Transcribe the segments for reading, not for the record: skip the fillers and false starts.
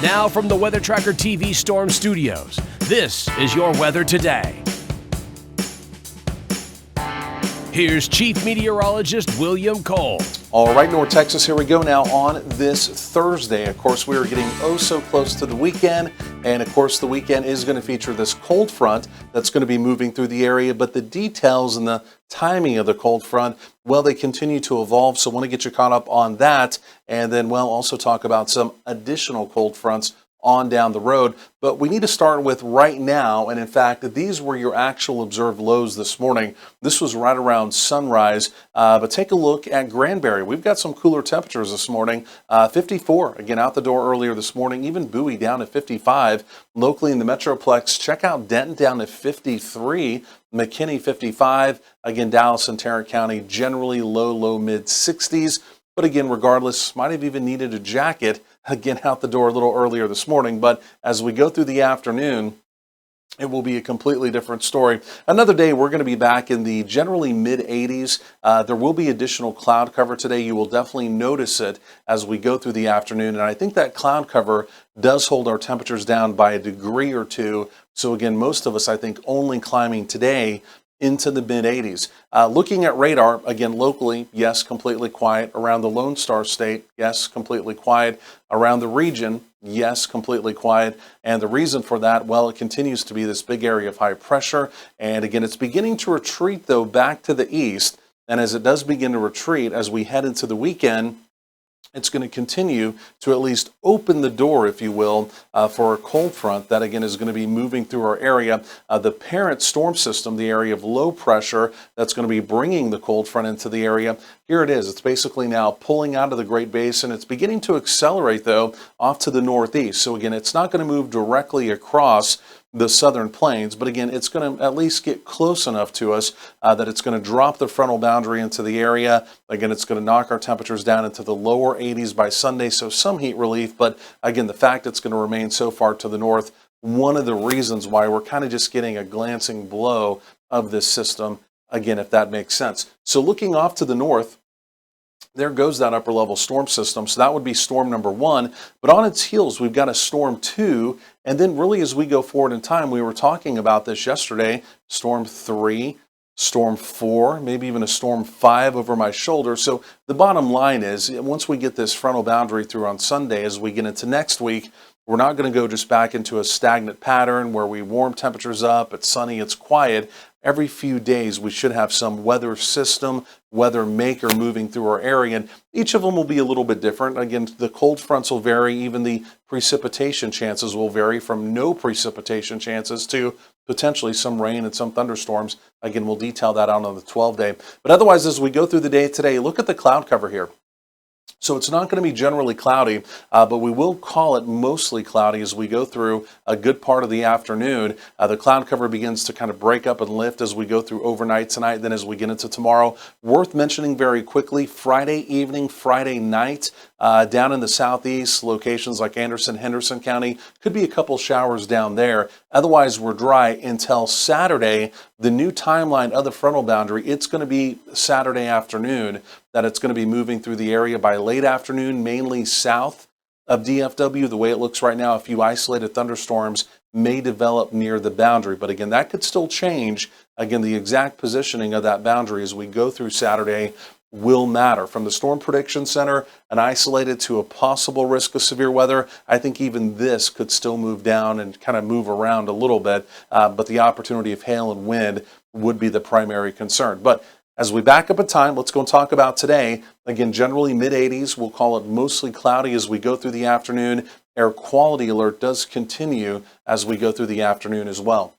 Now from the Weather Tracker TV Storm Studios, this is your weather today. Here's Chief Meteorologist William Cole. All right, North Texas, here we go now on this Thursday. Of course, we are getting oh so close to the weekend. And of course, the weekend is going to feature this cold front that's going to be moving through the area. But the details and the timing of the cold front, well, they continue to evolve. So I want to get you caught up on that. And then, well, also talk about some additional cold fronts on down the road. But we need to start with right now, and in fact, these were your actual observed lows this morning. This was right around sunrise, but take a look at Granbury. We've got some cooler temperatures this morning. 54, again, out the door earlier this morning, even Bowie down to 55. Locally in the Metroplex, check out Denton down to 53, McKinney 55. Again, Dallas and Tarrant County generally low, mid 60s. But again, regardless, might have even needed a jacket, again, out the door a little earlier this morning. But as we go through the afternoon, it will be a completely different story. Another day, we're going to be back in the generally mid-80s. There will be additional cloud cover today. You will definitely notice it as we go through the afternoon. And I think that cloud cover does hold our temperatures down by a degree or two. So again, most of us, I think, only climbing today into the mid-80s. Looking at radar, again, locally, yes, completely quiet. Around the Lone Star State, yes, completely quiet. Around the region, yes, completely quiet. And the reason for that, well, it continues to be this big area of high pressure. And again, it's beginning to retreat, though, back to the east. And as it does begin to retreat, as we head into the weekend, it's going to continue to at least open the door, if you will, for a cold front that, again, is going to be moving through our area. The parent storm system, the area of low pressure that's going to be bringing the cold front into the area, here it is. It's basically now pulling out of the Great Basin. It's beginning to accelerate, though, off to the northeast. So, again, it's not going to move directly across the southern plains, but again, it's going to at least get close enough to us that it's going to drop the frontal boundary into the area. Again, it's going to knock our temperatures down into the lower 80s by Sunday, so some heat relief, but again, the fact it's going to remain so far to the north, one of the reasons why we're kind of just getting a glancing blow of this system, again, if that makes sense. So looking off to the north, there goes that upper level storm system. So that would be storm number 1. But on its heels, we've got a storm 2. And then really as we go forward in time, we were talking about this yesterday, storm 3, storm 4, maybe even a storm 5 over my shoulder. So the bottom line is, once we get this frontal boundary through on Sunday, as we get into next week, we're not going to go just back into a stagnant pattern where we warm temperatures up, it's sunny, it's quiet. Every few days, we should have some weather system, weather maker moving through our area, and each of them will be a little bit different. Again, the cold fronts will vary, even the precipitation chances will vary from no precipitation chances to potentially some rain and some thunderstorms. Again, we'll detail that out on the 12-day. But otherwise, as we go through the day today, look at the cloud cover here. So it's not going to be generally cloudy, but we will call it mostly cloudy as we go through a good part of the afternoon. The cloud cover begins to kind of break up and lift as we go through overnight tonight, then as we get into tomorrow. Worth mentioning very quickly, Friday evening, Friday night, down in the southeast, locations like Anderson, Henderson County, could be a couple showers down there. Otherwise, we're dry until Saturday. The new timeline of the frontal boundary, it's going to be Saturday afternoon that it's going to be moving through the area by late afternoon, mainly south of DFW. The way it looks right now, a few isolated thunderstorms may develop near the boundary. But again, that could still change. Again, the exact positioning of that boundary as we go through Saturday will matter. From the Storm Prediction Center, an isolated to a possible risk of severe weather, I think even this could still move down and kind of move around a little bit, but the opportunity of hail and wind would be the primary concern. But as we back up in time, let's go and talk about today. Again, generally mid-80s. We'll call it mostly cloudy as we go through the afternoon. Air quality alert does continue as we go through the afternoon as well.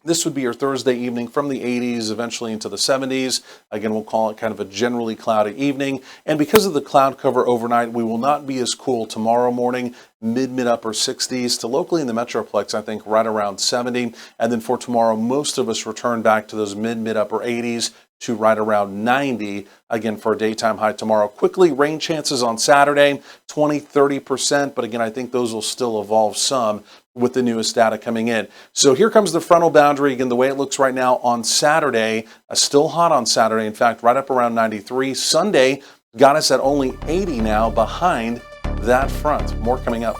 This would be your Thursday evening from the 80s, eventually into the 70s. Again, we'll call it kind of a generally cloudy evening. And because of the cloud cover overnight, we will not be as cool tomorrow morning, mid-upper 60s to locally in the Metroplex, I think right around 70. And then for tomorrow, most of us return back to those mid-upper 80s to right around 90, again, for a daytime high tomorrow. Quickly, rain chances on Saturday, 20-30%, but again, I think those will still evolve some with the newest data coming in. So here comes the frontal boundary. Again, the way it looks right now on Saturday, still hot on Saturday, in fact, right up around 93. Sunday got us at only 80 now behind that front. More coming up.